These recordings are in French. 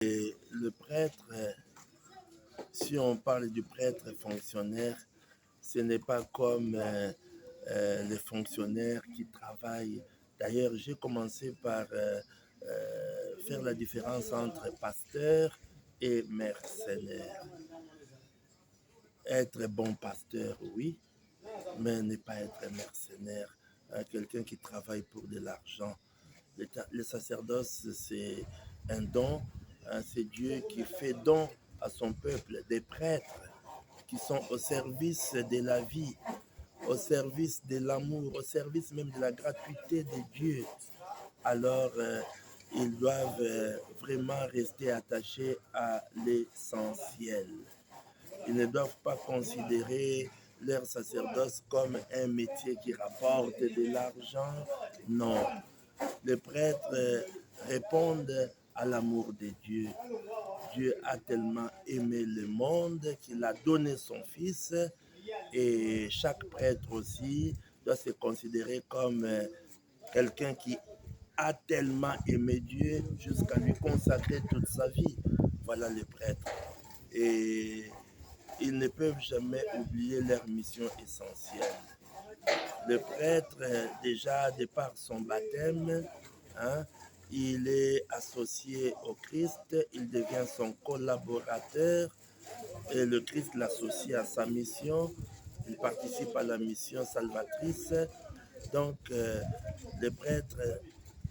Et le prêtre, si on parle du prêtre fonctionnaire, ce n'est pas comme les fonctionnaires qui travaillent. D'ailleurs, j'ai commencé par faire la différence entre pasteur et mercenaire. Être bon pasteur, oui, mais ne pas être mercenaire, quelqu'un qui travaille pour de l'argent. Le sacerdoce, c'est un don, c'est Dieu qui fait don à son peuple, des prêtres qui sont au service de la vie, au service de l'amour, au service même de la gratuité de Dieu. Alors, ils doivent vraiment rester attachés à l'essentiel. Ils ne doivent pas considérer leur sacerdoce comme un métier qui rapporte de l'argent. Non, les prêtres répondent à l'amour de Dieu. Dieu a tellement aimé le monde qu'il a donné son Fils, et chaque prêtre aussi doit se considérer comme quelqu'un qui a tellement aimé Dieu jusqu'à lui consacrer toute sa vie. Voilà les prêtres. Et ils ne peuvent jamais oublier leur mission essentielle. Le prêtre, déjà, de par son baptême, il est associé au Christ, il devient son collaborateur et le Christ l'associe à sa mission, il participe à la mission salvatrice. Donc, les prêtres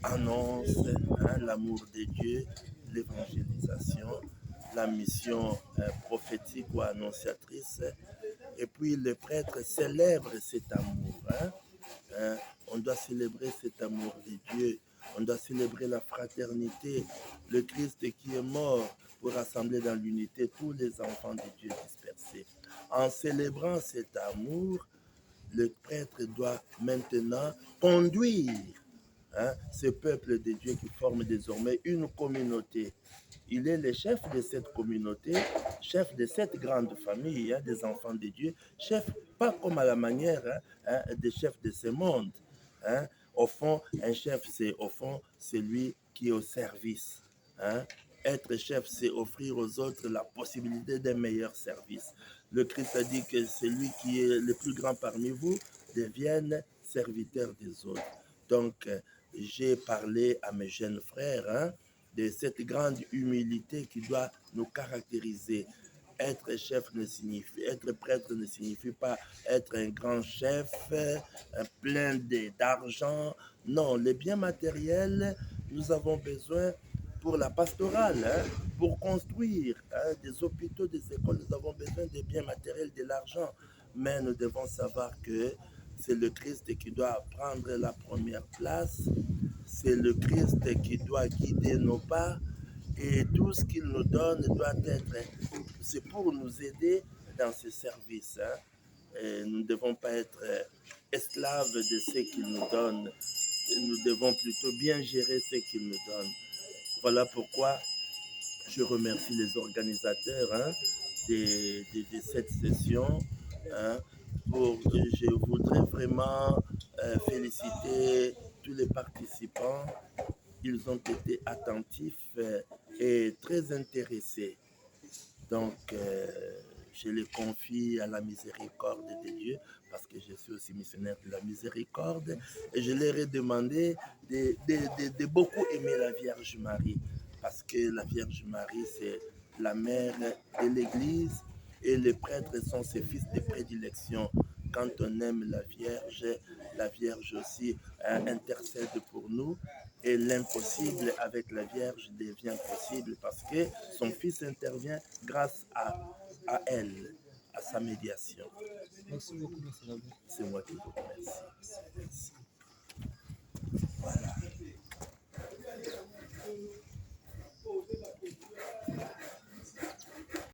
annoncent l'amour de Dieu, l'évangélisation, la mission prophétique ou annonciatrice. Et puis, les prêtres célèbrent cet amour. On doit célébrer cet amour de Dieu. On doit célébrer la fraternité, le Christ qui est mort pour rassembler dans l'unité tous les enfants de Dieu dispersés. En célébrant cet amour, le prêtre doit maintenant conduire ce peuple de Dieu qui forme désormais une communauté. Il est le chef de cette communauté, chef de cette grande famille des enfants de Dieu, chef pas comme à la manière des chefs de ce monde. Au fond, un chef, c'est au fond celui qui est au service. Être chef, c'est offrir aux autres la possibilité d'un meilleur service. Le Christ a dit que celui qui est le plus grand parmi vous devienne serviteur des autres. Donc, j'ai parlé à mes jeunes frères de cette grande humilité qui doit nous caractériser. Être chef ne signifie, être prêtre ne signifie pas être un grand chef, plein d'argent. Non, les biens matériels, nous avons besoin pour la pastorale, pour construire des hôpitaux, des écoles, nous avons besoin des biens matériels, de l'argent. Mais nous devons savoir que c'est le Christ qui doit prendre la première place, c'est le Christ qui doit guider nos pas, et tout ce qu'il nous donne doit être, c'est pour nous aider dans ce service. Et nous ne devons pas être esclaves de ce qu'il nous donne, nous devons plutôt bien gérer ce qu'il nous donne. Voilà pourquoi je remercie les organisateurs de cette session. Je voudrais vraiment féliciter tous les participants. Ils ont été attentifs et très intéressés. Donc, je les confie à la miséricorde de Dieu, parce que je suis aussi missionnaire de la miséricorde, et je leur ai demandé de beaucoup aimer la Vierge Marie, parce que la Vierge Marie, c'est la mère de l'Église, et les prêtres sont ses fils de prédilection. Quand on aime la Vierge aussi intercède pour nous, et l'impossible avec la Vierge devient possible parce que son Fils intervient grâce à elle, à sa médiation. Merci beaucoup, C'est moi qui vous remercie. Merci.